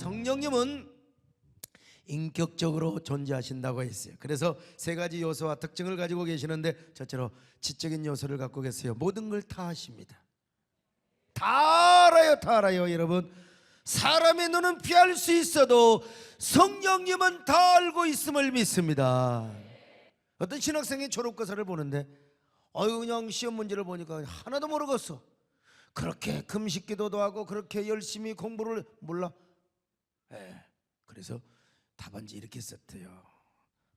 성령님은 인격적으로 존재하신다고 했어요. 그래서 세 가지 요소와 특징을 가지고 계시는데, 첫째로 지적인 요소를 갖고 계세요. 모든 걸 다 하십니다. 다 알아요, 다 알아요. 여러분, 사람의 눈은 피할 수 있어도 성령님은 다 알고 있음을 믿습니다. 어떤 신학생이 졸업고사를 보는데 그냥 시험 문제를 보니까 하나도 모르겠어. 그렇게 금식 기도도 하고 그렇게 열심히 공부를 몰라. 그래서 답안지 이렇게 썼대요.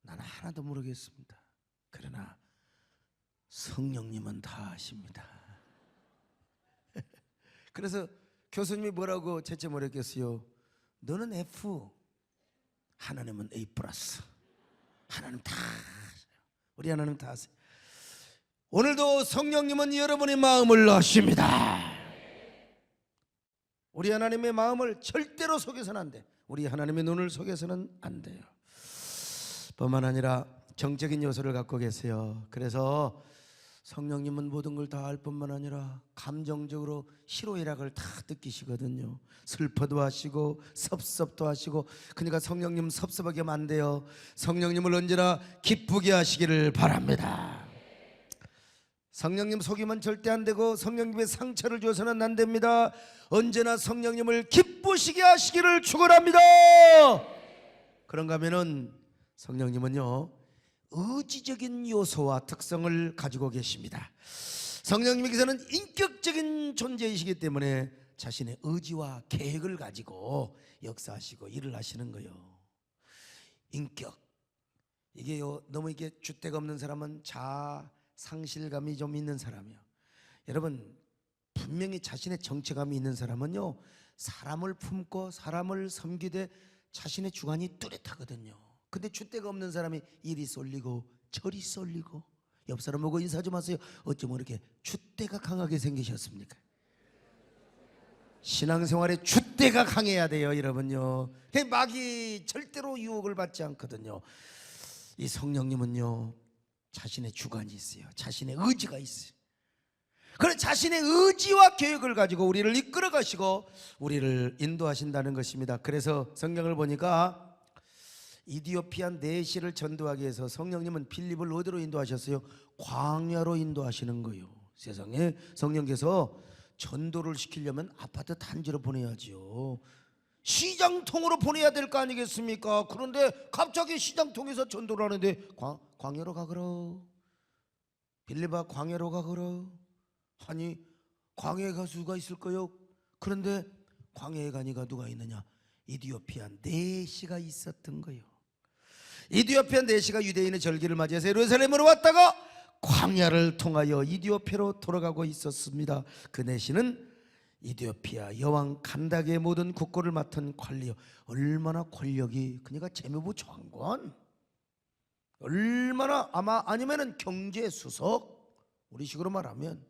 나는 하나도 모르겠습니다. 그러나 성령님은 다 아십니다. 그래서 교수님이 뭐라고 채점을 했겠어요? 너는 F, 하나님은 A 플러스. 하나님 다 아세요. 우리 하나님 다 아세요. 오늘도 성령님은 여러분의 마음을 아십니다. 우리 하나님의 마음을 절대로 속여서는 안 돼. 우리 하나님의 눈을 속여서는 안 돼요. 뿐만 아니라 정적인 요소를 갖고 계세요. 그래서 성령님은 모든 걸 다 알 뿐만 아니라 감정적으로 희로애락을 다 느끼시거든요. 슬퍼도 하시고 섭섭도 하시고. 그러니까 성령님 섭섭하게 하면 안 돼요. 성령님을 언제나 기쁘게 하시기를 바랍니다. 성령님 속이면 절대 안 되고 성령님의 상처를 줘서는 안 됩니다. 언제나 성령님을 기쁘시게 하시기를 축원합니다. 그런가 하면은 성령님은요, 의지적인 요소와 특성을 가지고 계십니다. 성령님께서는 인격적인 존재이시기 때문에 자신의 의지와 계획을 가지고 역사하시고 일을 하시는 거예요. 인격, 이게요, 너무 이게 줏대가 없는 사람은 자아 상실감이 좀 있는 사람이요. 여러분, 분명히 자신의 정체감이 있는 사람은요, 사람을 품고 사람을 섬기되 자신의 주관이 뚜렷하거든요. 근데 줏대가 없는 사람이 이리 쏠리고 저리 쏠리고. 옆 사람 보고 인사 좀 하세요. 어쩌면 이렇게 줏대가 강하게 생기셨습니까? 신앙생활에 줏대가 강해야 돼요, 여러분요. 마귀 절대로 유혹을 받지 않거든요. 이 성령님은요, 자신의 주관이 있어요. 자신의 의지가 있어요. 그런 자신의 의지와 계획을 가지고 우리를 이끌어 가시고 우리를 인도하신다는 것입니다. 그래서 성경을 보니까 이디오피아 내시를 전도하기 위해서 성령님은 빌립을 어디로 인도하셨어요? 광야로 인도하시는 거예요. 세상에 성령께서 전도를 시키려면 아파트 단지로 보내야지요. 시장통으로 보내야 될 거 아니겠습니까? 그런데 갑자기 시장통에서 전도를 하는데 광야로 가거라. 빌립아, 광야로 가거라. 아니, 광야에 갈 수가 있을까요? 그런데 광야에 가니까 누가 있느냐? 이디오피아 내시가 있었던 거예요. 이디오피아 내시가 유대인의 절기를 맞이해서 예루살렘으로 왔다가 광야를 통하여 이디오피아로 돌아가고 있었습니다. 그 내시는 이디오피아 여왕 간다게의 모든 국고를 맡은 관리요. 얼마나 권력이, 그러니까 재무부 장관, 얼마나, 아마 아니면은 경제수석, 우리 식으로 말하면.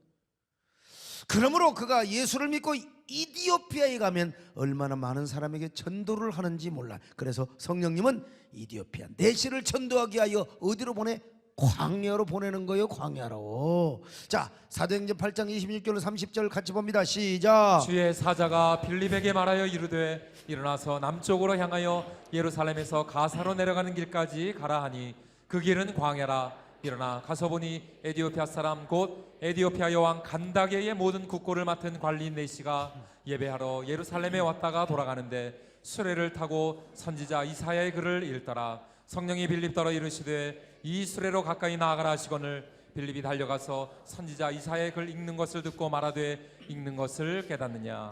그러므로 그가 예수를 믿고 이디오피아에 가면 얼마나 많은 사람에게 전도를 하는지 몰라. 그래서 성령님은 이디오피아 내시를 전도하기 위하여 어디로 보내? 광야로 보내는 거예요. 광야로. 자, 사도행전 8장 26절로 30절 같이 봅니다. 시작. 주의 사자가 빌립에게 말하여 이르되 일어나서 남쪽으로 향하여 예루살렘에서 가사로 내려가는 길까지 가라 하니 그 길은 광야라. 일어나 가서 보니 에디오피아 사람 곧 에디오피아 여왕 간다게의 모든 국고를 맡은 관리인 내시가 예배하러 예루살렘에 왔다가 돌아가는데 수레를 타고 선지자 이사야의 글을 읽더라. 성령이 빌립더러 이르시되 이 수레로 가까이 나아가라 하시거늘 빌립이 달려가서 선지자 이사야의 글 읽는 것을 듣고 말하되 읽는 것을 깨닫느냐.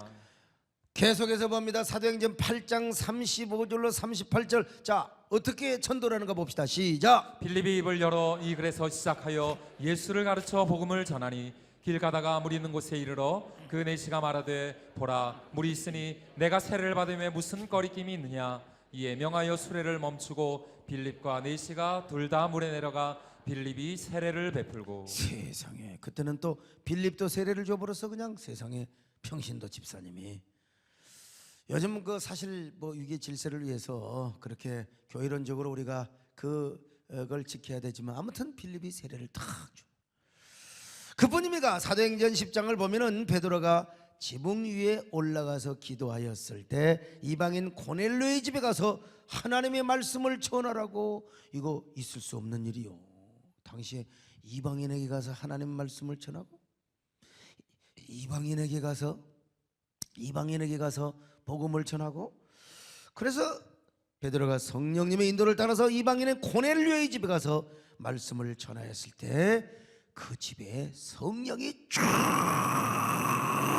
계속해서 봅니다. 사도행전 8장 35절로 38절. 자, 어떻게 전도를 하는가 봅시다. 시작. 빌립이 입을 열어 이 글에서 시작하여 예수를 가르쳐 복음을 전하니 길 가다가 물이 있는 곳에 이르러 그 내시가 말하되 보라 물이 있으니 내가 세례를 받음에 무슨 거리낌이 있느냐. 이에 명하여 수레를 멈추고 빌립과 내시가 둘 다 물에 내려가 빌립이 세례를 베풀고. 세상에, 그때는 또 빌립도 세례를 줘버려서 그냥 세상에 평신도 집사님이. 요즘 그 사실 뭐 유교 질서를 위해서 그렇게 교회론적으로 우리가 그걸 지켜야 되지만 아무튼 빌립이 세례를 탁 줘. 그뿐입니다. 사도행전 10장을 보면은 베드로가 지붕 위에 올라가서 기도하였을 때 이방인 고넬료의 집에 가서 하나님의 말씀을 전하라고. 이거 있을 수 없는 일이요. 당시에 이방인에게 가서 하나님 말씀을 전하고, 이방인에게 가서 복음을 전하고. 그래서 베드로가 성령님의 인도를 따라서 이방인의 고넬료의 집에 가서 말씀을 전하였을 때 그 집에 성령이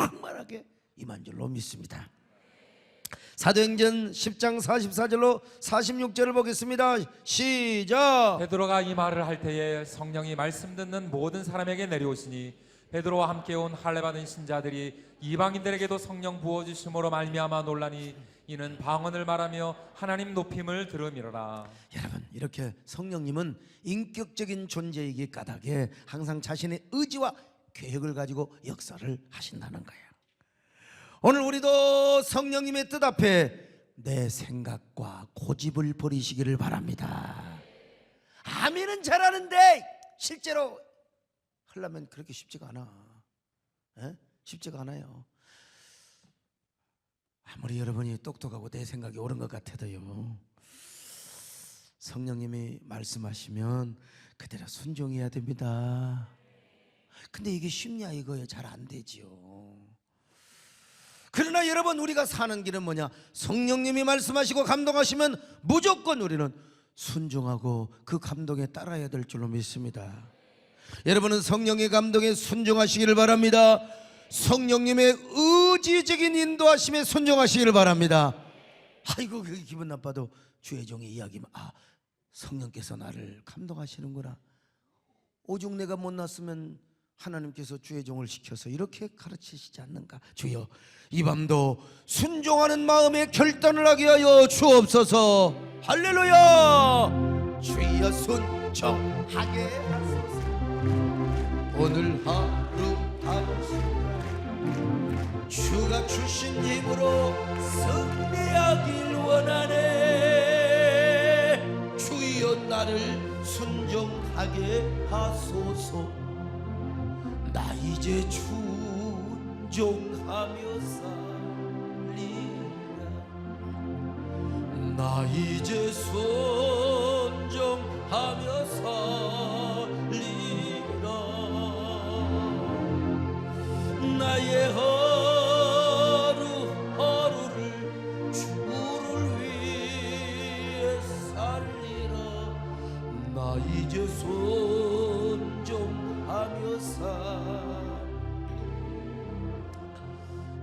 충만하게 임한 줄로 믿습니다. 사도행전 10장 44절로 46절을 보겠습니다. 시작. 베드로가 이 말을 할 때에 성령이 말씀 듣는 모든 사람에게 내려오시니 베드로와 함께 온 할례 받은 신자들이 이방인들에게도 성령 부어 주심으로 말미암아 놀라니 이는 방언을 말하며 하나님 높임을 들음이로라. 여러분, 이렇게 성령님은 인격적인 존재이기 까닭에 항상 자신의 의지와 계획을 가지고 역사를 하신다는 거예요. 오늘 우리도 성령님의 뜻 앞에 내 생각과 고집을 버리시기를 바랍니다. 아멘은 잘하는데 실제로 하려면 그렇게 쉽지가 않아. 쉽지가 않아요. 아무리 여러분이 똑똑하고 내 생각이 옳은 것 같아도요, 성령님이 말씀하시면 그대로 순종해야 됩니다. 근데 이게 쉽냐 이거예요. 잘 안 되지요. 그러나 여러분, 우리가 사는 길은 뭐냐? 성령님이 말씀하시고 감동하시면 무조건 우리는 순종하고 그 감동에 따라야 될 줄로 믿습니다. 여러분은 성령의 감동에 순종하시기를 바랍니다. 성령님의 의지적인 인도하심에 순종하시기를 바랍니다. 아이고, 그 기분 나빠도 주의 종의 이야기만, 성령께서 나를 감동하시는구나. 오죽 내가 못났으면 하나님께서 주의 종을 시켜서 이렇게 가르치시지 않는가. 주여, 이 밤도 순종하는 마음에 결단을 하게 하여 주옵소서. 할렐루야. 주여, 순종하게 하소서. 오늘 하루 다시 주가 주신 힘으로 승리하길 원하네. 주여, 나를 순종하게 하소서. 나 이제 순종하며 살리라. 나 이제 순종하며 살리라. 나의 하루하루를 주를 위해 살리라. 나 이제 순종하며 살리라.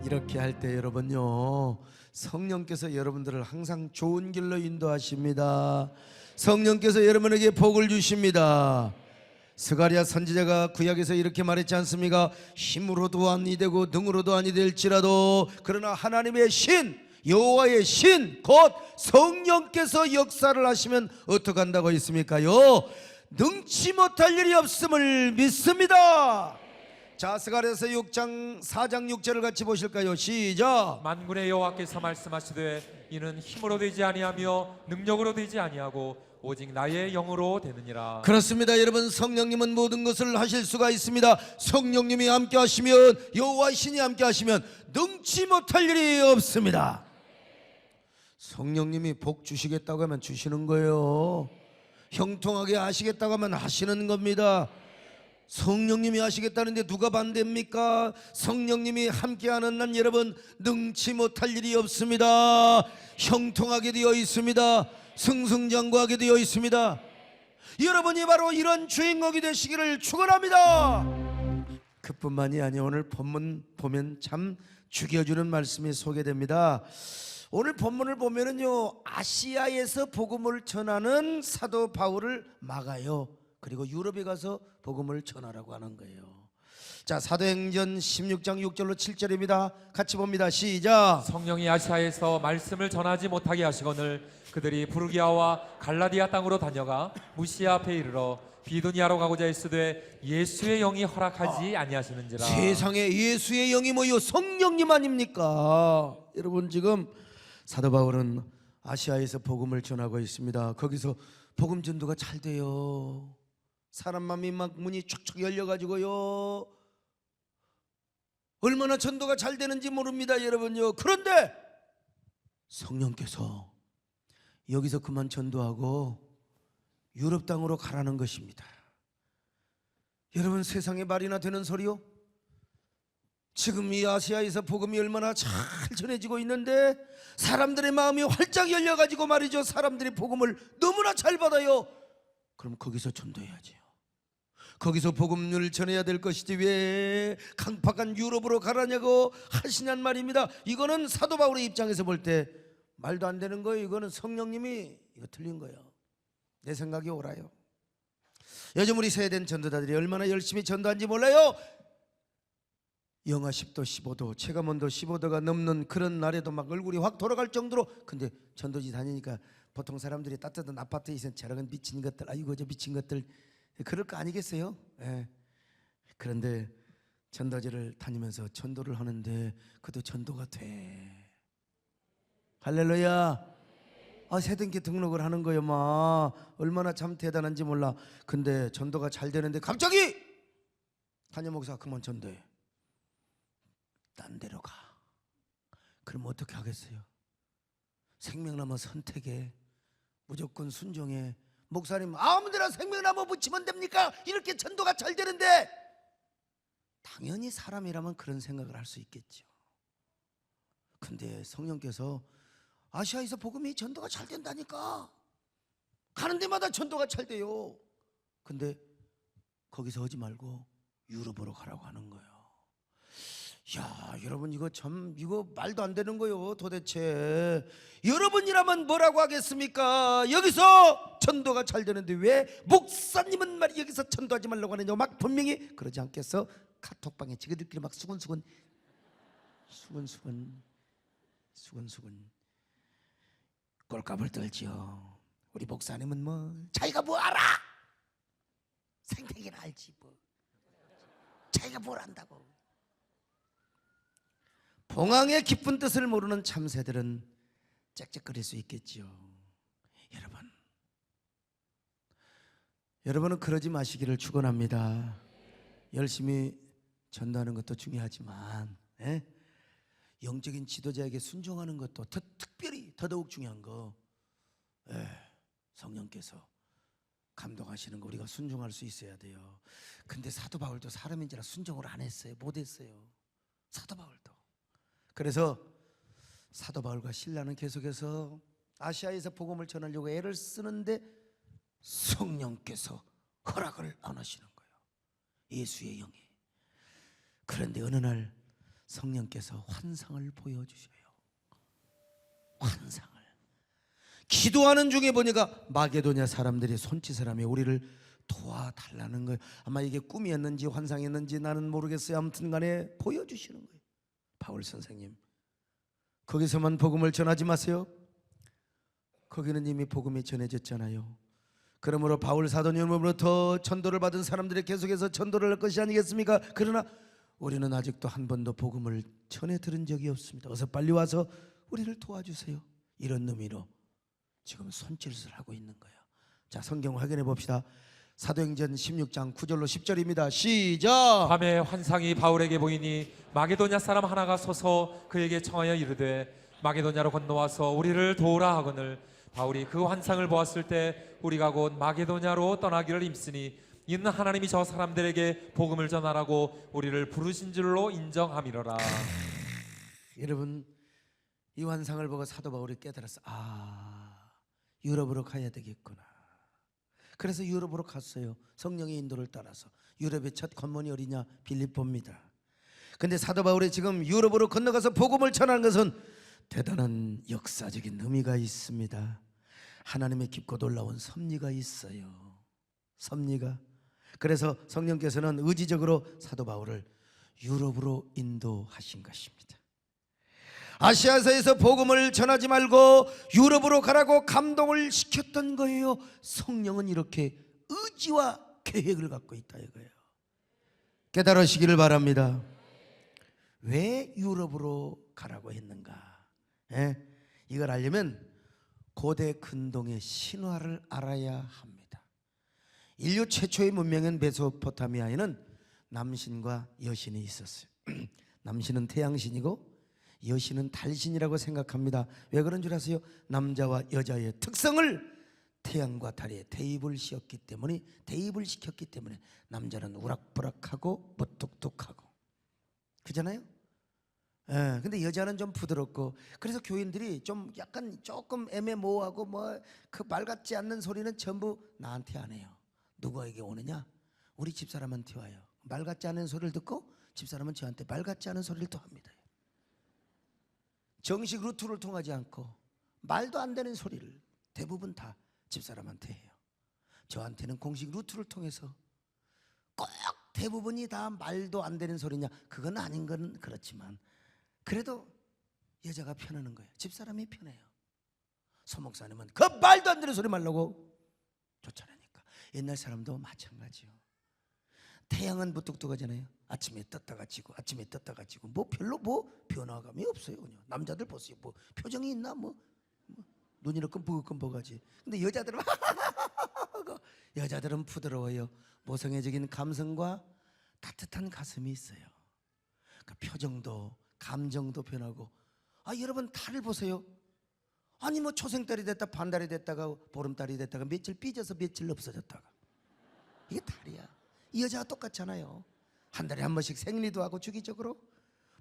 이렇게 할 때 여러분요, 성령께서 여러분들을 항상 좋은 길로 인도하십니다. 성령께서 여러분에게 복을 주십니다. 스가랴 선지자가 구약에서 이렇게 말했지 않습니까? 힘으로도 아니 되고 능으로도 아니 될지라도 그러나 하나님의 신, 여호와의 신 곧 성령께서 역사를 하시면 어떻게 한다고 했습니까요? 능치 못할 일이 없음을 믿습니다. 자, 스가랴서 6장 4장 6절을 같이 보실까요? 시작. 만군의 여호와께서 말씀하시되 이는 힘으로 되지 아니하며 능력으로 되지 아니하고 오직 나의 영으로 되느니라. 그렇습니다. 여러분, 성령님은 모든 것을 하실 수가 있습니다. 성령님이 함께 하시면, 여호와 신이 함께 하시면 능치 못할 일이 없습니다. 성령님이 복 주시겠다고 하면 주시는 거예요. 형통하게 하시겠다고 하면 하시는 겁니다. 성령님이 하시겠다는데 누가 반대입니까? 성령님이 함께하는 난 여러분 능치 못할 일이 없습니다. 형통하게 되어 있습니다. 승승장구하게 되어 있습니다. 여러분이 바로 이런 주인공이 되시기를 축원합니다. 그뿐만이 아니요, 오늘 본문 보면 참 죽여주는 말씀이 소개됩니다. 오늘 본문을 보면은요, 아시아에서 복음을 전하는 사도 바울을 막아요. 그리고 유럽에 가서 복음을 전하라고 하는 거예요. 자, 사도행전 16장 6절로 7절입니다. 같이 봅니다. 시작. 성령이 아시아에서 말씀을 전하지 못하게 하시거늘 그들이 부르기아와 갈라디아 땅으로 다녀가 무시아 앞에 이르러 비두니아로 가고자 했으되 예수의 영이 허락하지 아니하시는지라. 세상에 예수의 영이 뭐요? 성령님 아닙니까? 여러분, 지금 사도 바울은 아시아에서 복음을 전하고 있습니다. 거기서 복음 전도가 잘 돼요. 사람 마음이 막 문이 촉촉 열려가지고요, 얼마나 전도가 잘 되는지 모릅니다, 여러분요. 그런데 성령께서 여기서 그만 전도하고 유럽 땅으로 가라는 것입니다. 여러분, 세상에 말이나 되는 소리요? 지금 이 아시아에서 복음이 얼마나 잘 전해지고 있는데 사람들의 마음이 활짝 열려가지고 말이죠, 사람들이 복음을 너무나 잘 받아요. 그럼 거기서 전도해야지요. 거기서 복음을 전해야 될 것이지 왜 강팍한 유럽으로 가라냐고 하시냔 말입니다. 이거는 사도 바울의 입장에서 볼 때 말도 안 되는 거예요. 이거는 성령님이 이거 틀린 거예요. 내 생각이 옳아요. 요즘 우리 세대된 전도자들이 얼마나 열심히 전도한지 몰라요. 영하 10도 15도 체감온도 15도가 넘는 그런 날에도 막 얼굴이 확 돌아갈 정도로. 근데 전도지 다니니까 보통 사람들이 따뜻한 아파트에 있는 저런 미친 것들, 아이고 저 미친 것들, 그럴 거 아니겠어요? 예. 그런데 전도지를 다니면서 전도를 하는데 그것도 전도가 돼. 할렐루야. 세등기 등록을 하는 거요. 막 얼마나 참 대단한지 몰라. 근데 전도가 잘 되는데 갑자기 담임 목사가 그만 전도해. 딴 데로 가. 그럼 어떻게 하겠어요? 생명나무 선택에 무조건 순종해. 목사님, 아무데나 생명나무 붙이면 됩니까? 이렇게 전도가 잘 되는데. 당연히 사람이라면 그런 생각을 할 수 있겠죠. 근데 성령께서 아시아에서 복음이 전도가 잘 된다니까. 가는 데마다 전도가 잘 돼요. 근데 거기서 하지 말고 유럽으로 가라고 하는 거예요. 야, 여러분, 이거 참, 이거 말도 안 되는 거요. 도대체 여러분이라면 뭐라고 하겠습니까? 여기서 전도가 잘 되는데 왜 목사님은 말이 여기서 전도하지 말라고 하느냐. 막 분명히 그러지 않겠어? 카톡방에 지그들끼리 막 수근수근 꼴값을 떨지요. 우리 목사님은 뭐 자기가 뭐 알아? 생태계는 알지 뭐. 자기가 뭘 안다고. 봉황의 깊은 뜻을 모르는 참새들은 짹짹거릴 수 있겠지요. 여러분은 그러지 마시기를 축원합니다. 열심히 전도하는 것도 중요하지만 영적인 지도자에게 순종하는 것도 특별히 더더욱 중요한 거. 성령께서 감동하시는 거 우리가 순종할 수 있어야 돼요. 근데 사도 바울도 사람인지라 순종을 안 했어요. 못했어요. 사도 바울도. 그래서 사도 바울과 신라는 계속해서 아시아에서 복음을 전하려고 애를 쓰는데 성령께서 허락을 안 하시는 거예요. 예수의 영이. 그런데 어느 날 성령께서 환상을 보여주셔요. 환상을. 기도하는 중에 보니까 마게도냐 사람들이 손짓을 우리를 도와달라는 거예요. 아마 이게 꿈이었는지 환상이었는지 나는 모르겠어요. 아무튼 간에 보여주시는 거예요. 바울 선생님, 거기서만 복음을 전하지 마세요. 거기는 이미 복음이 전해졌잖아요. 그러므로 바울 사도님으로부터 전도를 받은 사람들이 계속해서 전도를 할 것이 아니겠습니까? 그러나 우리는 아직도 한 번도 복음을 전해 들은 적이 없습니다. 어서 빨리 와서 우리를 도와주세요. 이런 의미로 지금 손짓을 하고 있는 거예요. 자, 성경 확인해 봅시다. 사도행전 16장 9절로 10절입니다. 시작. 밤에 환상이 바울에게 보이니 마게도냐 사람 하나가 서서 그에게 청하여 이르되 마게도냐로 건너와서 우리를 도우라 하거늘 바울이 그 환상을 보았을 때 우리가 곧 마게도냐로 떠나기를 힘쓰니 이는 하나님이 저 사람들에게 복음을 전하라고 우리를 부르신 줄로 인정함이로라. 여러분, 이 환상을 보고 사도 바울이 깨달았어. 유럽으로 가야 되겠구나. 그래서 유럽으로 갔어요. 성령의 인도를 따라서. 유럽의 첫 관문이 어디냐? 빌립보입니다. 근데 사도 바울이 지금 유럽으로 건너가서 복음을 전하는 것은 대단한 역사적인 의미가 있습니다. 하나님의 깊고 놀라운 섭리가 있어요. 섭리가. 그래서 성령께서는 의지적으로 사도 바울을 유럽으로 인도하신 것입니다. 아시아에서 복음을 전하지 말고 유럽으로 가라고 감동을 시켰던 거예요. 성령은 이렇게 의지와 계획을 갖고 있다 이거예요. 깨달으시기를 바랍니다. 왜 유럽으로 가라고 했는가? 이걸 알려면 고대 근동의 신화를 알아야 합니다. 인류 최초의 문명인 메소포타미아에는 남신과 여신이 있었어요. 남신은 태양신이고 여신은 달신이라고 생각합니다. 왜 그런 줄 아세요? 남자와 여자의 특성을 태양과 달에 대입을 시켰기 때문에 남자는 우락부락하고 무뚝뚝하고 그잖아요. 예, 근데 여자는 좀 부드럽고, 그래서 교인들이 좀 약간 조금 애매모호하고 뭐 그 말 같지 않는 소리는 전부 나한테 안 해요. 누구에게 오느냐? 우리 집사람한테 와요. 말 같지 않은 소리를 듣고 집사람은 저한테 말 같지 않은 소리를 또 합니다. 정식 루트를 통하지 않고 말도 안 되는 소리를 대부분 다 집사람한테 해요. 저한테는 공식 루트를 통해서 꼭 대부분이 다 말도 안 되는 소리냐? 그건 아닌 건 그렇지만 그래도 여자가 편하는 거예요. 집사람이 편해요. 소목사님은 그 말도 안 되는 소리 말라고 쫓아내니까. 옛날 사람도 마찬가지요. 태양은 무뚝뚝하잖아요. 아침에 떴다가 지고 아침에 떴다가 지고 뭐 별로 뭐 변화감이 없어요. 그냥 남자들 보세요. 뭐 표정이 있나? 뭐 눈이 이렇게 붉은버가지. 근데 여자들은 부드러워요. 모성애적인 감성과 따뜻한 가슴이 있어요. 그 표정도 감정도 변하고. 여러분 달을 보세요. 아니 뭐 초생달이 됐다 반달이 됐다가 보름달이 됐다가 며칠 삐져서 며칠 없어졌다가. 이게 달이야. 이 여자가 똑같잖아요. 한 달에 한 번씩 생리도 하고 주기적으로.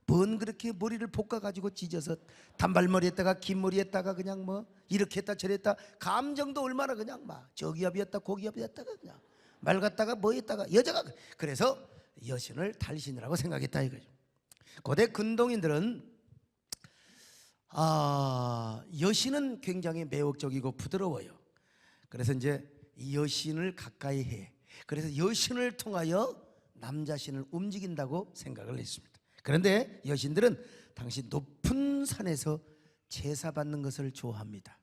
뭔 그렇게 머리를 볶아가지고 찢어서 단발머리 했다가 긴 머리 했다가 그냥 뭐 이렇게 했다 저랬다 감정도 얼마나 그냥 막 저기압이었다 고기압이었다가 그냥 말 같다가 뭐 했다가 여자가. 그래서 여신을 달신이라고 생각했다 이거죠. 고대 근동인들은 여신은 굉장히 매혹적이고 부드러워요. 그래서 이제 이 여신을 가까이 해. 그래서 여신을 통하여 남자신을 움직인다고 생각을 했습니다. 그런데 여신들은 당시 높은 산에서 제사받는 것을 좋아합니다.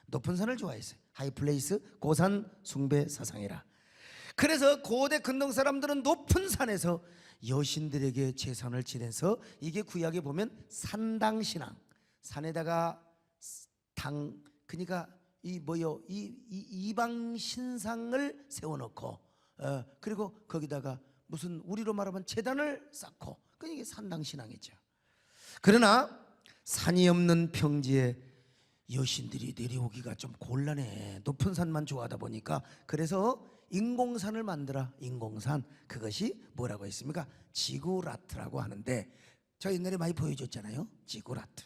높은 산을 좋아했어요. 하이플레이스, 고산 숭배 사상이라. 그래서 고대 근동 사람들은 높은 산에서 여신들에게 제사를 지내서, 이게 구약에 보면 산당신앙, 산에다가 그러니까 이 이방 신상을 세워놓고 그리고 거기다가 무슨 우리로 말하면 제단을 쌓고, 그러니까 이게 산당신앙이죠. 그러나 산이 없는 평지에 여신들이 내려오기가 좀 곤란해. 높은 산만 좋아하다 보니까. 그래서 인공산을 만들어. 인공산, 그것이 뭐라고 했습니까? 지구라트라고 하는데, 저 옛날에 많이 보여줬잖아요. 지구라트.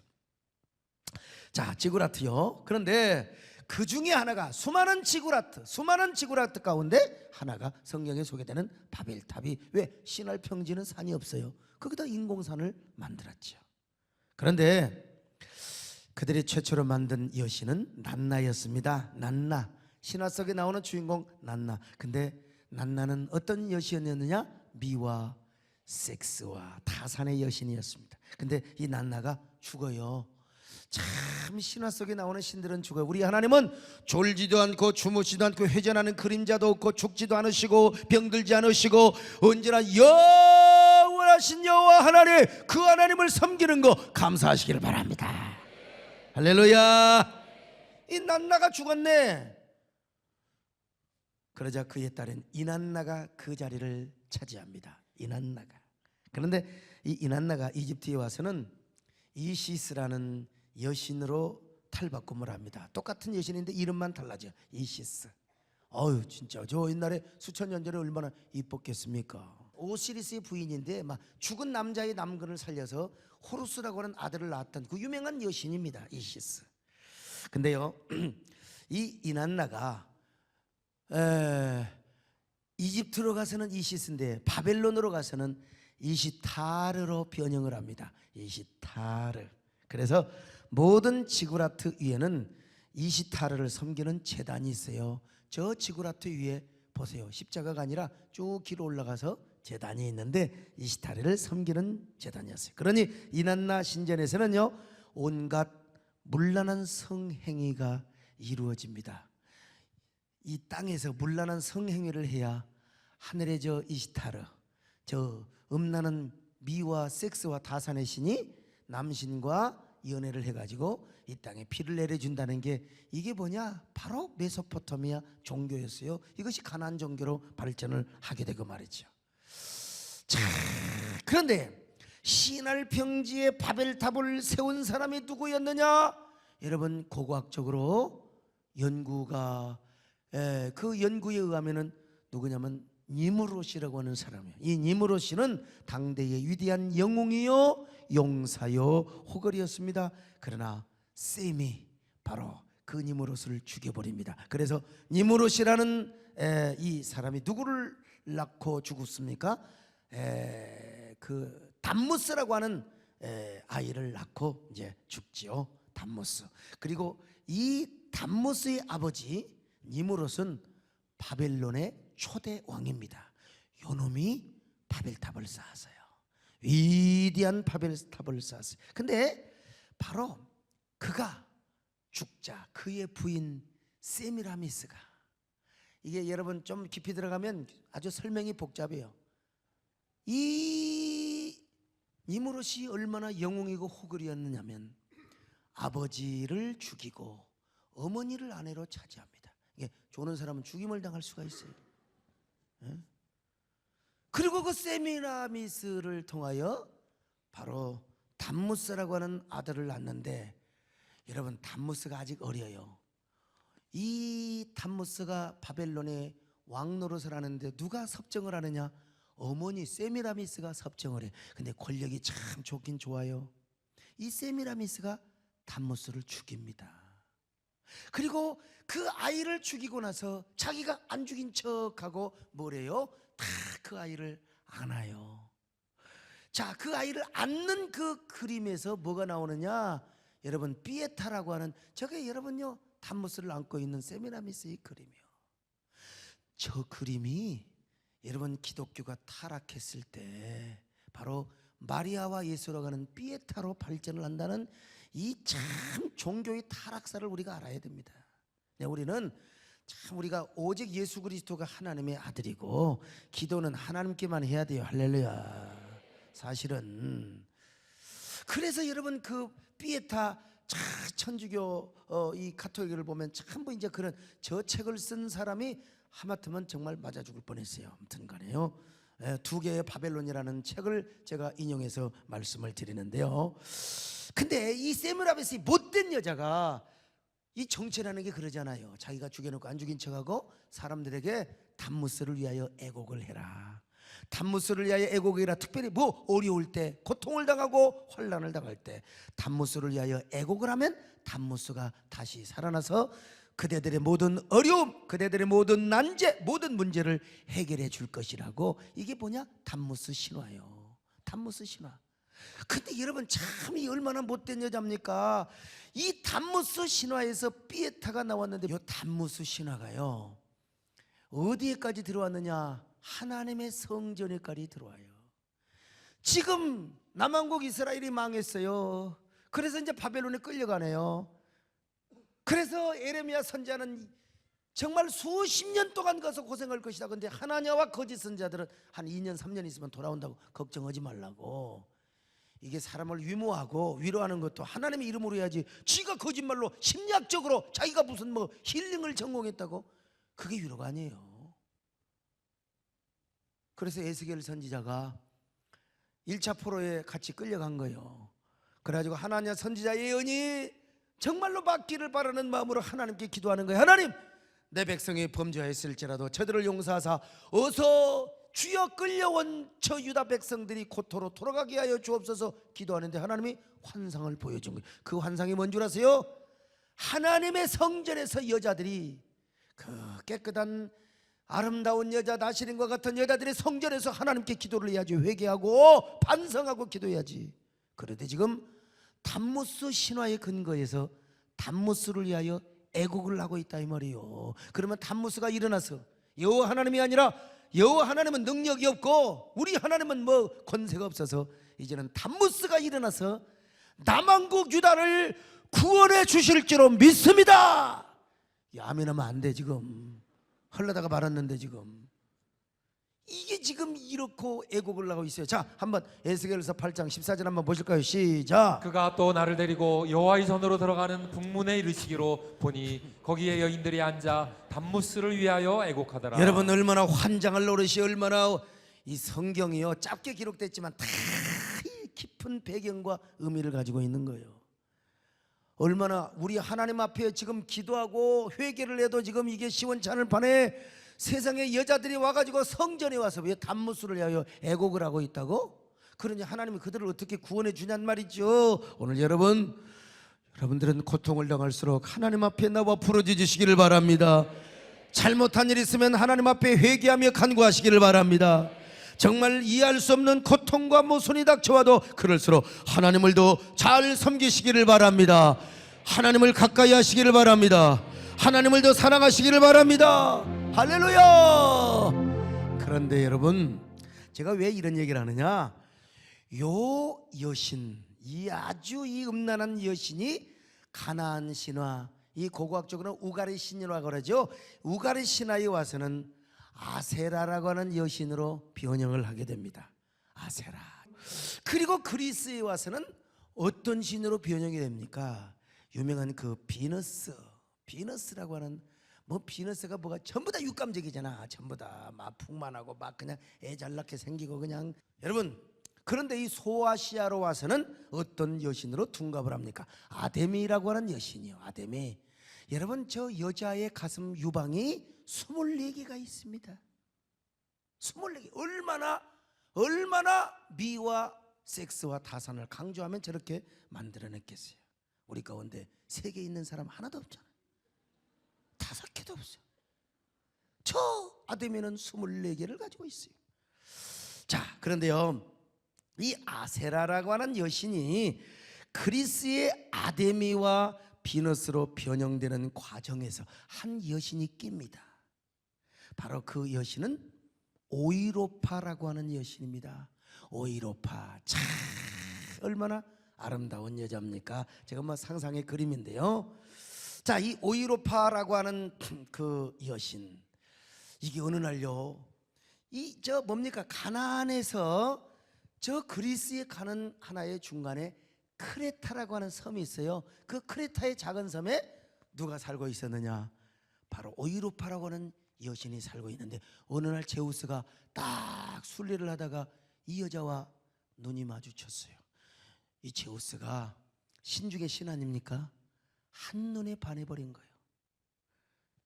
자, 지구라트요. 그런데 그 중에 하나가 수많은 지구라트 가운데 하나가 성경에 소개되는 바벨탑이. 왜? 신할 평지는 산이 없어요. 거기다 인공산을 만들었죠. 그런데 그들이 최초로 만든 여신은 난나였습니다. 난나, 신화 속에 나오는 주인공 난나. 근데 난나는 어떤 여신이었느냐? 미와 섹스와 다산의 여신이었습니다. 근데 이 난나가 죽어요. 참, 신화 속에 나오는 신들은 죽어요. 우리 하나님은 졸지도 않고 주무시도 않고 회전하는 그림자도 없고 죽지도 않으시고 병들지 않으시고 언제나 영원하신 여호와 하나님, 그 하나님을 섬기는 거 감사하시기를 바랍니다. 할렐루야. 이 난나가 죽었네. 그러자 그의 딸인 이난나가 그 자리를 차지합니다. 이난나가. 그런데 이 이난나가 이집트에 와서는 이시스라는 여신으로 탈바꿈을 합니다. 똑같은 여신인데 이름만 달라져. 이시스. 진짜 저 옛날에 수천 년 전에 얼마나 이뻤겠습니까? 오시리스의 부인인데 막 죽은 남자의 남근을 살려서 호루스라고 하는 아들을 낳았던 그 유명한 여신입니다. 이시스. 근데요, 이 이난나가 이집트로 가서는 이시스인데 바벨론으로 가서는 이시타르로 변형을 합니다. 이시타르. 그래서 모든 지구라트 위에는 이시타르를 섬기는 제단이 있어요. 저 지구라트 위에 보세요. 십자가가 아니라 쭉 길어 올라가서 제단이 있는데 이시타르를 섬기는 제단이었어요. 그러니 이난나 신전에서는요, 온갖 문란한 성행위가 이루어집니다. 이 땅에서 문란한 성행위를 해야 하늘의 저 이시타르, 저 음란한 미와 섹스와 다산의 신이 남신과 연애를 해가지고 이 땅에 피를 내려준다는 게, 이게 뭐냐? 바로 메소포타미아 종교였어요. 이것이 가나안 종교로 발전을 하게 되고 말이죠. 자, 그런데 시날 평지에 바벨탑을 세운 사람이 누구였느냐? 여러분 고고학적으로 연구가 그 연구에 의하면은 누구냐면 니무롯이라고 하는 사람이에요. 이 니무롯은 당대의 위대한 영웅이요 용사요 호걸이었습니다. 그러나 셈이 바로 그 니무롯을 죽여버립니다. 그래서 니무롯이라는 이 사람이 누구를 낳고 죽었습니까? 그 담무스라고 하는 아이를 낳고 이제 죽지요. 담무스. 그리고 이 담무스의 아버지 니무롯은 바벨론의 초대 왕입니다. 요놈이 바벨탑을 쌓았어요. 위대한 바벨탑을 쌓았어요. 근데 바로 그가 죽자 그의 부인 세미라미스가, 이게 여러분 좀 깊이 들어가면 아주 설명이 복잡해요. 이 니무롯이 얼마나 영웅이고 호걸이었느냐면 아버지를 죽이고 어머니를 아내로 차지합니다. 이게 조는 사람은 죽임을 당할 수가 있어요. 그리고 그 세미라미스를 통하여 바로 담무스라고 하는 아들을 낳는데, 여러분 담무스가 아직 어려요. 이 담무스가 바벨론의 왕 노릇을 하는데 누가 섭정을 하느냐? 어머니 세미라미스가 섭정을 해. 근데 권력이 참 좋긴 좋아요. 이 세미라미스가 담무스를 죽입니다. 그리고 그 아이를 죽이고 나서 자기가 안 죽인 척하고 뭐래요? 다 그 아이를 안아요. 자, 그 아이를 안는 그 그림에서 뭐가 나오느냐? 여러분 비에타라고 하는, 저게 여러분요 담무스를 안고 있는 세미라미스의 그림이요. 저 그림이 여러분 기독교가 타락했을 때 바로 마리아와 예수라고 하는 비에타로 발전을 한다는 이 참 종교의 타락사를 우리가 알아야 됩니다. 우리는 참 우리가 오직 예수 그리스도가 하나님의 아들이고 기도는 하나님께만 해야 돼요. 할렐루야. 사실은 그래서 여러분 그 피에타 천주교 이 가톨릭을 보면 전부 이제 그런 저 책을 쓴 사람이 하마터면 정말 맞아 죽을 뻔했어요. 아무튼 간에요. 두 개의 바벨론이라는 책을 제가 인용해서 말씀을 드리는데요. 근데 이 세미라미스의 못된 여자가, 이 정체라는 게 그러잖아요. 자기가 죽여놓고 안 죽인 척하고 사람들에게 담무스를 위하여 애곡을 해라. 담무스를 위하여 애곡을 해라. 특별히 뭐 어려울 때, 고통을 당하고 환난을 당할 때 담무스를 위하여 애곡을 하면 담무스가 다시 살아나서 그대들의 모든 어려움, 그대들의 모든 난제, 모든 문제를 해결해 줄 것이라고. 이게 뭐냐? 담무스 신화예요. 담무스 신화. 근데 여러분 참 이 얼마나 못된 여자입니까? 이 담무스 신화에서 피에타가 나왔는데 이 담무스 신화가요 어디에까지 들어왔느냐? 하나님의 성전에까지 들어와요. 지금 남왕국 이스라엘이 망했어요. 그래서 이제 바벨론에 끌려가네요. 그래서 에레미야 선지자는 정말 수십 년 동안 가서 고생할 것이다. 근데 하나냐와 거짓 선지자들은 한 2년 3년 있으면 돌아온다고, 걱정하지 말라고. 이게 사람을 위로하고 위로하는 것도 하나님의 이름으로 해야지, 지가 거짓말로 심리학적으로 자기가 무슨 뭐 힐링을 전공했다고, 그게 위로가 아니에요. 그래서 에스겔 선지자가 1차 포로에 같이 끌려간 거예요. 그래가지고 하나냐 선지자 예언이 정말로 받기를 바라는 마음으로 하나님께 기도하는 거예요. 하나님, 내 백성이 범죄했을지라도 저들을 용서하사 어서 주여 끌려온 저 유다 백성들이 고토로 돌아가게 하여 주옵소서 기도하는데 하나님이 환상을 보여준 거예요. 그 환상이 뭔 줄 아세요? 하나님의 성전에서 여자들이, 그 깨끗한 아름다운 여자, 나시린과 같은 여자들의 성전에서 하나님께 기도를 해야지, 회개하고 반성하고 기도해야지. 그런데 지금 담무스 신화의 근거에서 담무스를 위하여 애곡을 하고 있다 이 말이에요. 그러면 담무스가 일어나서, 여호와 하나님이 아니라 여호와 하나님은 능력이 없고 우리 하나님은 뭐 권세가 없어서, 이제는 담무스가 일어나서 남왕국 유다를 구원해 주실 줄로 믿습니다. 아멘하면 안 돼. 지금 흘러다가 말았는데 지금 이게 지금 이렇게 애곡을 하고 있어요. 자, 한번 에스겔서 8장 14절 한번 보실까요? 시작. 그가 또 나를 데리고 여호와의 전으로 들어가는 북문에 이르시기로 보니 거기에 여인들이 앉아 담무스를 위하여 애곡하더라. 여러분 얼마나 환장할 노릇이, 얼마나 이 성경이요 짧게 기록됐지만 다 깊은 배경과 의미를 가지고 있는 거예요. 얼마나 우리 하나님 앞에 지금 기도하고 회개를 해도 지금 이게 시원치 않을 판에 세상에 여자들이 와가지고 성전에 와서 왜 단무술을 하여 애곡을 하고 있다고? 그러니 하나님이 그들을 어떻게 구원해 주냔 말이죠. 오늘 여러분들은 고통을 당할수록 하나님 앞에 나와 부르짖으시기를 바랍니다. 잘못한 일 있으면 하나님 앞에 회개하며 간구하시기를 바랍니다. 정말 이해할 수 없는 고통과 모순이 닥쳐와도 그럴수록 하나님을 더 잘 섬기시기를 바랍니다. 하나님을 가까이 하시기를 바랍니다. 하나님을 더 사랑하시기를 바랍니다. 할렐루야. 그런데 여러분, 제가 왜 이런 얘기를 하느냐, 요 여신, 이 아주 이 음란한 여신이 가나안 신화, 이 고고학적으로는 우가리 신이라고 그러죠. 우가리 신화에 와서는 아세라라고 하는 여신으로 변형을 하게 됩니다. 아세라. 그리고 그리스에 와서는 어떤 신으로 변형이 됩니까? 유명한 그 비너스라고 하는, 뭐 비너스가 뭐가 전부 다 육감적이잖아. 전부 다 막 풍만하고 막 그냥 애 잘나게 생기고 그냥. 여러분, 그런데 이 소아시아로 와서는 어떤 여신으로 둔갑을 합니까? 아데미라고 하는 여신이요. 아데미. 여러분, 저 여자의 가슴 유방이 24개가 있습니다. 24개. 얼마나 미와 섹스와 다산을 강조하면 저렇게 만들어냈겠어요. 우리 가운데 3개 있는 사람 하나도 없잖아요. 5개도 없어요. 저 아데미는 24개를 가지고 있어요. 자, 그런데요, 이 아세라라고 하는 여신이 그리스의 아데미와 비너스로 변형되는 과정에서 한 여신이 낍니다. 바로 그 여신은 오이로파라고 하는 여신입니다. 오이로파, 참 얼마나 아름다운 여자입니까? 제가 뭐 상상의 그림인데요. 자, 이 오이로파라고 하는 그 여신, 이게 어느 날요, 이 저 뭡니까, 가나안에서 저 그리스에 가는 하나의 중간에 크레타라고 하는 섬이 있어요. 그 크레타의 작은 섬에 누가 살고 있었느냐, 바로 오이로파라고 하는 여신이 살고 있는데, 어느 날 제우스가 딱 순례를 하다가 이 여자와 눈이 마주쳤어요. 이 제우스가 신중의 신 아닙니까? 한눈에 반해버린 거예요.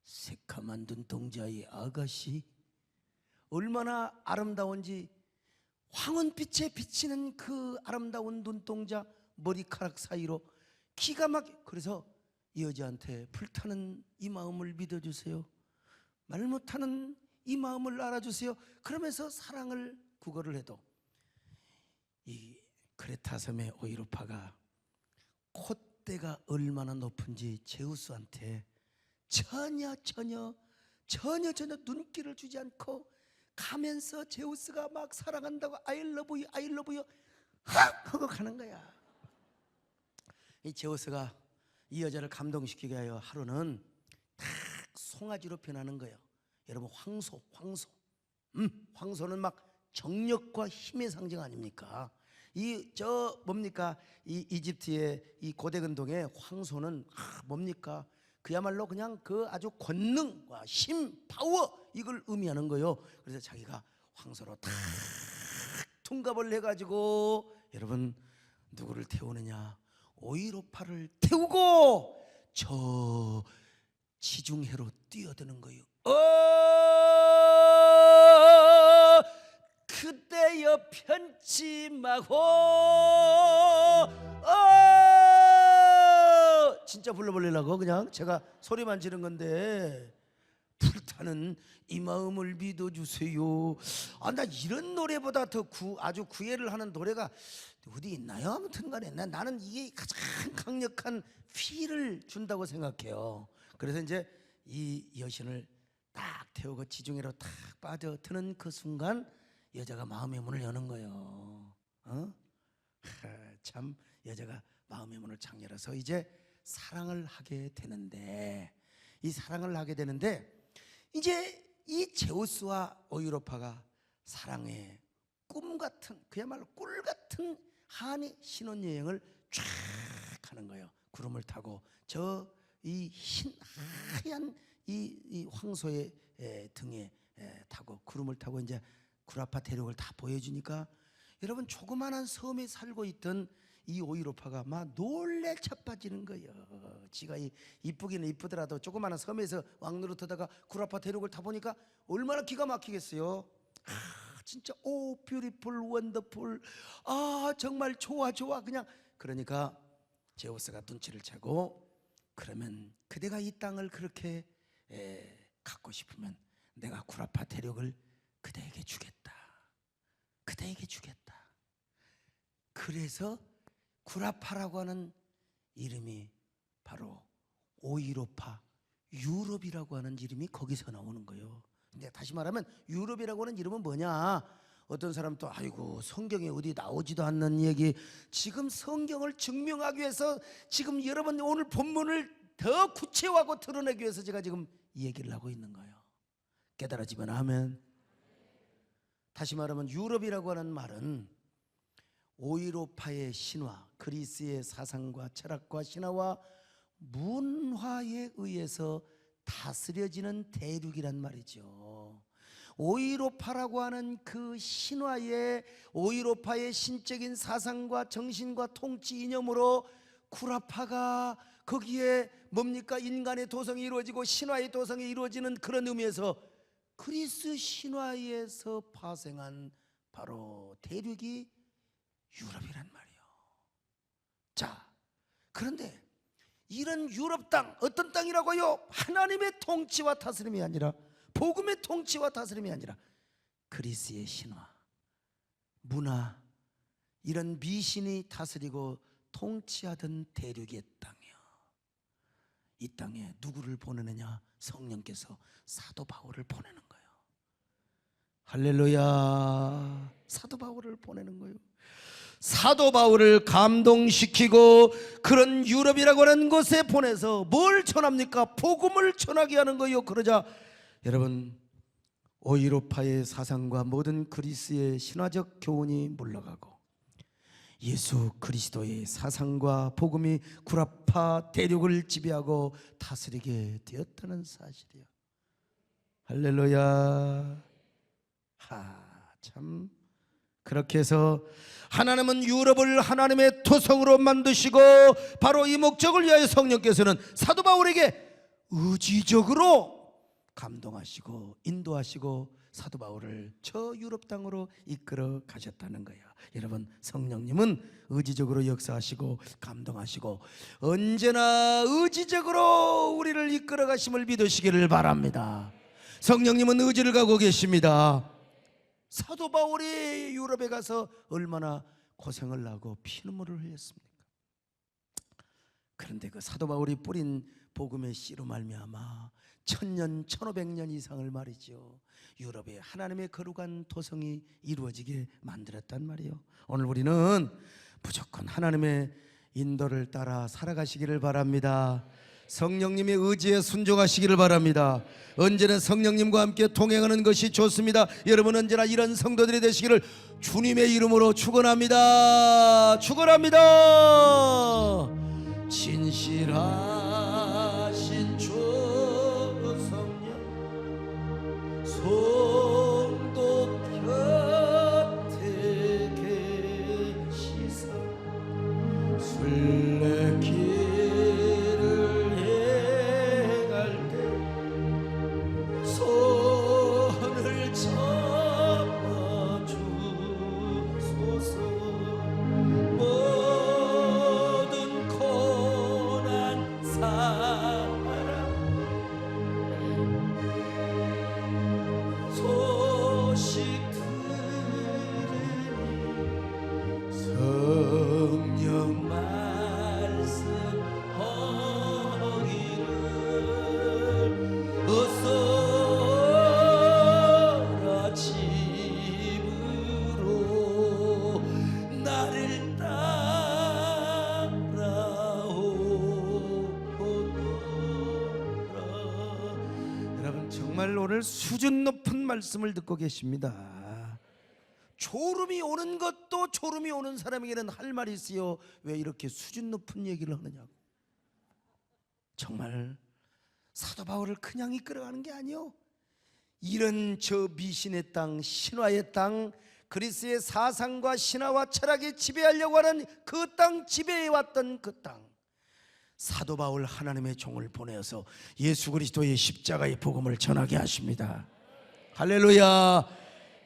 새카만 눈동자의 아가씨, 얼마나 아름다운지, 황혼빛에 비치는 그 아름다운 눈동자, 머리카락 사이로 기가 막혀. 그래서 이 여자한테 불타는 이 마음을 믿어주세요, 말 못하는 이 마음을 알아주세요, 그러면서 사랑을 구걸을 해도 이 크레타 섬의 오이로파가 콧대가 얼마나 높은지 제우스한테 전혀 눈길을 주지 않고 가면서 제우스가 막 사랑한다고 I love you 하고 가는 거야. 이 제우스가 이 여자를 감동시키게 하여 하루는 딱 송아지로 변하는 거예요. 여러분, 황소는 막 정력과 힘의 상징 아닙니까? 이 뭡니까, 이 이집트의 이 고대 근동의 황소는 뭡니까, 그야말로 그냥 그 아주 권능과 힘, 파워, 이걸 의미하는 거예요. 그래서 자기가 황소로 탁 둔갑을 해가지고, 여러분, 누구를 태우느냐, 오이로파를 태우고 저 지중해로 뛰어드는 거예요. 그대여 편치 마고, 진짜 불러버리려고 그냥 제가 소리만 지른 건데, 불타는 이 마음을 믿어주세요. 나 이런 노래보다 더 아주 구애를 하는 노래가 어디 있나요? 아무튼 간에 나는 이게 가장 강력한 필을 준다고 생각해요. 그래서 이제 이 여신을 딱 태우고 지중해로 딱 빠져드는 그 순간 여자가 마음의 문을 여는 거예요. 참, 여자가 마음의 문을 창 열어서 이제 사랑을 하게 되는데, 이 사랑을 하게 되는데, 이제 이 제우스와 오이로파가 사랑의 꿈 같은, 그야말로 꿀 같은 한이 신혼여행을 쫙 하는 거예요. 구름을 타고 저 이 흰 하얀 이 황소의 등에 타고 구름을 타고 이제 구라파 대륙을 다 보여주니까 여러분 조그만한 섬에 살고 있던 이 오이로파가 막 놀래 자빠지는 거예요. 지가 이쁘기는 이쁘더라도 조그만한 섬에서 왕노릇하다가 구라파 대륙을 타보니까 얼마나 기가 막히겠어요. 진짜 오 뷰티풀 원더풀, 정말 좋아 그냥. 그러니까 제우스가 눈치를 채고, 그러면 그대가 이 땅을 그렇게 갖고 싶으면 내가 구라파 대륙을 그대에게 주겠다. 그래서 구라파라고 하는 이름이 바로 오이로파, 유럽이라고 하는 이름이 거기서 나오는 거예요. 근데 다시 말하면 유럽이라고 하는 이름은 뭐냐? 어떤 사람 또 아이고 성경에 어디 나오지도 않는 얘기, 지금 성경을 증명하기 위해서 지금 여러분 오늘 본문을 더 구체화하고 드러내기 위해서 제가 지금 이 얘기를 하고 있는 거예요. 깨달아지면 아멘. 다시 말하면 유럽이라고 하는 말은 오이로파의 신화, 그리스의 사상과 철학과 신화와 문화에 의해서 다스려지는 대륙이란 말이죠. 오이로파라고 하는 그 신화의, 오이로파의 신적인 사상과 정신과 통치 이념으로 구라파가 거기에 뭡니까? 인간의 도성이 이루어지고 신화의 도성이 이루어지는 그런 의미에서 그리스 신화에서 파생한 바로 대륙이 유럽이란 말이에요. 자, 그런데 이런 유럽 땅, 어떤 땅이라고요? 하나님의 통치와 다스림이 아니라, 복음의 통치와 다스림이 아니라 그리스의 신화, 문화, 이런 미신이 다스리고 통치하던 대륙의 땅이요. 이 땅에 누구를 보내느냐? 성령께서 사도 바울을 보내는 거예요. 할렐루야. 사도 바울을 보내는 거예요. 사도 바울을 감동시키고 그런 유럽이라고 하는 곳에 보내서 뭘 전합니까? 복음을 전하게 하는 거예요. 그러자 여러분, 오이로파의 사상과 모든 그리스의 신화적 교훈이 물러가고 예수 그리스도의 사상과 복음이 구라파 대륙을 지배하고 다스리게 되었다는 사실이요. 할렐루야. 참, 그렇게 해서 하나님은 유럽을 하나님의 토성으로 만드시고 바로 이 목적을 위하여 성령께서는 사도 바울에게 의지적으로 감동하시고 인도하시고 사도 바울을 저 유럽 땅으로 이끌어 가셨다는 거예요. 여러분, 성령님은 의지적으로 역사하시고 감동하시고 언제나 의지적으로 우리를 이끌어 가심을 믿으시기를 바랍니다. 성령님은 의지를 갖고 계십니다. 사도 바울이 유럽에 가서 얼마나 고생을 하고 피눈물을 흘렸습니까? 그런데 그 사도 바울이 뿌린 복음의 씨로 말미암아 1000년, 1500년 이상을 말이죠, 유럽에 하나님의 거룩한 도성이 이루어지게 만들었단 말이에요. 오늘 우리는 무조건 하나님의 인도를 따라 살아가시기를 바랍니다. 성령님의 의지에 순종하시기를 바랍니다. 언제나 성령님과 함께 동행하는 것이 좋습니다. 여러분 언제나 이런 성도들이 되시기를 주님의 이름으로 축원합니다. 축원합니다. 진실하신 주 성령, 성도 곁에 계시사 순례길 오늘 수준 높은 말씀을 듣고 계십니다. 졸음이 오는 것도 졸음이 오는 사람에게는 할 말이 있어요. 왜 이렇게 수준 높은 얘기를 하느냐고. 정말 사도 바울을 그냥 이끌어가는 게 아니요, 이런 저 미신의 땅, 신화의 땅, 그리스의 사상과 신화와 철학이 지배하려고 하는 그 땅, 지배해왔던 그 땅, 사도 바울 하나님의 종을 보내어서 예수 그리스도의 십자가의 복음을 전하게 하십니다. 할렐루야.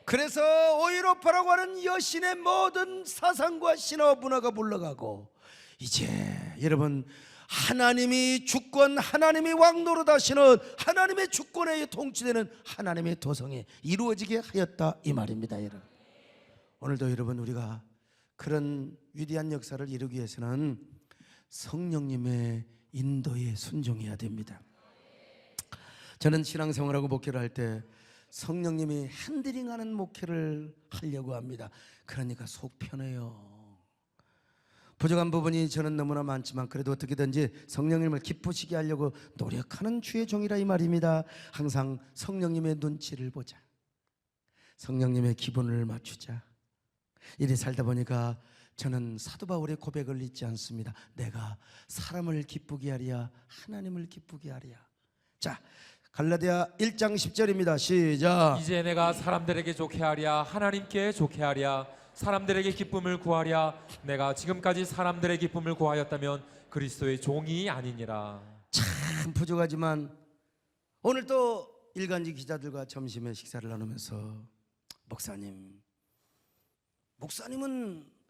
그래서 오이로파라고 하는 여신의 모든 사상과 신화와 문화가 물러가고, 이제 여러분, 하나님이 주권, 하나님이 왕 노릇하시는 하나님의 주권에 통치되는 하나님의 도성에 이루어지게 하였다, 이 말입니다. 여러분, 오늘도 여러분, 우리가 그런 위대한 역사를 이루기 위해서는 성령님의 인도에 순종해야 됩니다. 저는 신앙생활하고 목회를 할 때 성령님이 핸들링하는 목회를 하려고 합니다. 그러니까 속 편해요. 부족한 부분이 저는 너무나 많지만 그래도 어떻게든지 성령님을 기쁘시게 하려고 노력하는 주의 종이라, 이 말입니다. 항상 성령님의 눈치를 보자, 성령님의 기분을 맞추자. 이리 살다 보니까 저는 사도 바울의 고백을 잊지 않습니다. 내가 사람을 기쁘게 하랴, 하나님을 기쁘게 하랴. 자, 갈라디아 1장 10절입니다. 시작. 이제 내가 사람들에게 좋게 하랴, 하나님께 좋게 하랴, 사람들에게 기쁨을 구하랴. 내가 지금까지 사람들의 기쁨을 구하였다면 그리스도의 종이 아니니라. 참 부족하지만 오늘 또 일간지 기자들과 점심에 식사를 나누면서 목사님은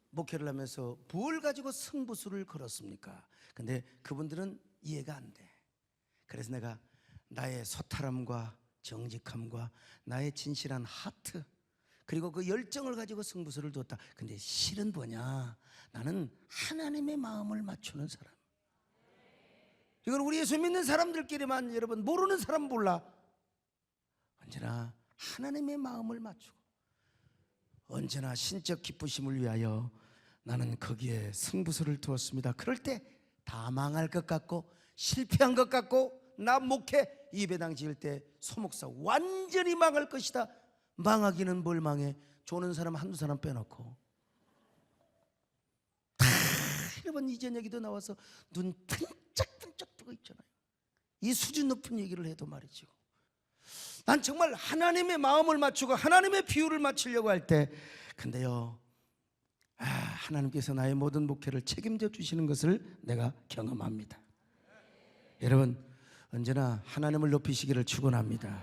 목회를 하면서 뭘 가지고 승부수를 걸었습니까? 근데 그분들은 이해가 안 돼. 그래서 내가 나의 소탈함과 정직함과 나의 진실한 하트, 그리고 그 열정을 가지고 승부수를 뒀다. 근데 실은 뭐냐? 나는 하나님의 마음을 맞추는 사람. 이건 우리 예수 믿는 사람들끼리만, 여러분, 모르는 사람 몰라. 언제나 하나님의 마음을 맞추고 언제나 신적 기쁘심을 위하여 나는 거기에 승부수를 두었습니다. 그럴 때 다 망할 것 같고 실패한 것 같고, 나 목회 예배당 지을 때 소목사 완전히 망할 것이다. 망하기는 뭘 망해? 조는 사람 한두 사람 빼놓고 다 여러분 이전얘기도 나와서 눈 뜬짝뜬짝 뜨고 있잖아요. 이 수준 높은 얘기를 해도 말이죠. 난 정말 하나님의 마음을 맞추고 하나님의 비율을 맞추려고 할 때, 근데요, 하나님께서 나의 모든 목회를 책임져 주시는 것을 내가 경험합니다. 여러분, 언제나 하나님을 높이시기를 축원합니다.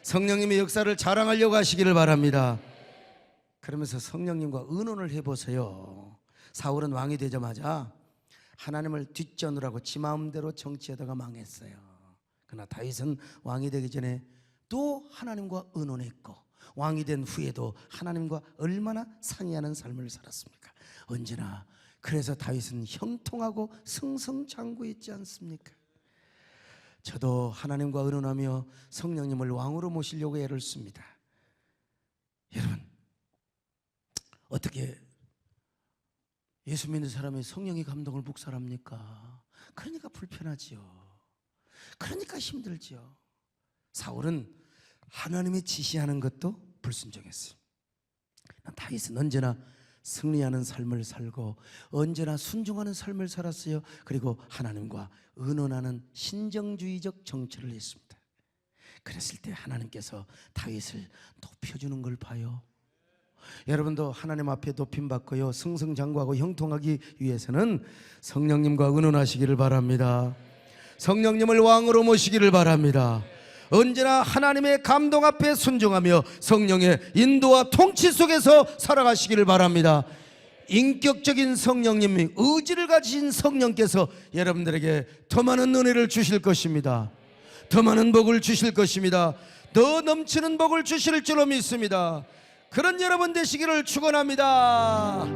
성령님의 역사를 자랑하려고 하시기를 바랍니다. 그러면서 성령님과 의논을 해보세요. 사울은 왕이 되자마자 하나님을 뒷전으로 하고 지 마음대로 정치하다가 망했어요. 그러나 다윗은 왕이 되기 전에 또 하나님과 의논했고, 왕이 된 후에도 하나님과 얼마나 상의하는 삶을 살았습니까? 언제나. 그래서 다윗은 형통하고 승승장구했지 않습니까? 저도 하나님과 의논하며 성령님을 왕으로 모시려고 애를 씁니다. 여러분, 어떻게 예수 믿는 사람이 성령의 감동을 묵살합니까? 그러니까 불편하지요. 그러니까 힘들지요. 사울은 하나님이 지시하는 것도 불순종했어요. 다윗은 언제나 승리하는 삶을 살고 언제나 순종하는 삶을 살았어요. 그리고 하나님과 의논하는 신정주의적 정치를 했습니다. 그랬을 때 하나님께서 다윗을 높여주는 걸 봐요. 여러분도 하나님 앞에 높임받고요, 승승장구하고 형통하기 위해서는 성령님과 의논하시기를 바랍니다. 성령님을 왕으로 모시기를 바랍니다. 언제나 하나님의 감동 앞에 순종하며 성령의 인도와 통치 속에서 살아가시기를 바랍니다. 인격적인 성령님이, 의지를 가진 성령께서 여러분들에게 더 많은 은혜를 주실 것입니다. 더 많은 복을 주실 것입니다. 더 넘치는 복을 주실 줄로 믿습니다. 그런 여러분 되시기를 축원합니다.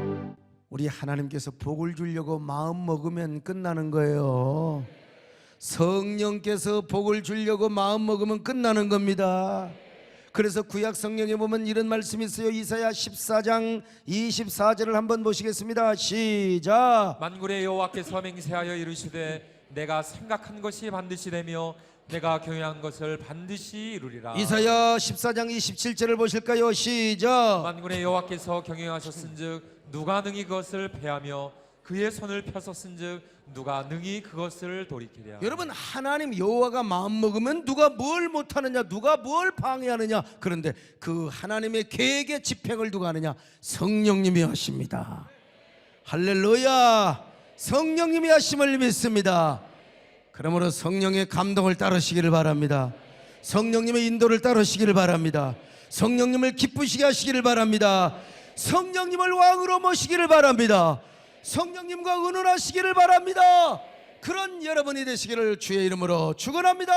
우리 하나님께서 복을 주려고 마음 먹으면 끝나는 거예요. 성령께서 복을 주려고 마음 먹으면 끝나는 겁니다. 그래서 구약 성경에 보면 이런 말씀이 있어요. 이사야 14장 24절을 한번 보시겠습니다. 시작. 만군의 여호와께서 맹세하여 이르시되 내가 생각한 것이 반드시 되며 내가 경영한 것을 반드시 이루리라. 이사야 14장 27절을 보실까요? 시작. 만군의 여호와께서 경영하셨은즉 누가 능히 그것을 패하며 그의 손을 펴서 쓴즉 누가 능히 그것을 돌이키랴. 여러분, 하나님 여호와가 마음 먹으면 누가 뭘 못하느냐, 누가 뭘 방해하느냐. 그런데 그 하나님의 계획의 집행을 누가 하느냐? 성령님이 하십니다. 할렐루야. 성령님이 하심을 믿습니다. 그러므로 성령의 감동을 따르시기를 바랍니다. 성령님의 인도를 따르시기를 바랍니다. 성령님을 기쁘시게 하시기를 바랍니다. 성령님을 왕으로 모시기를 바랍니다. 성령님과 의논하시기를 바랍니다. 그런 여러분이 되시기를 주의 이름으로 축원합니다.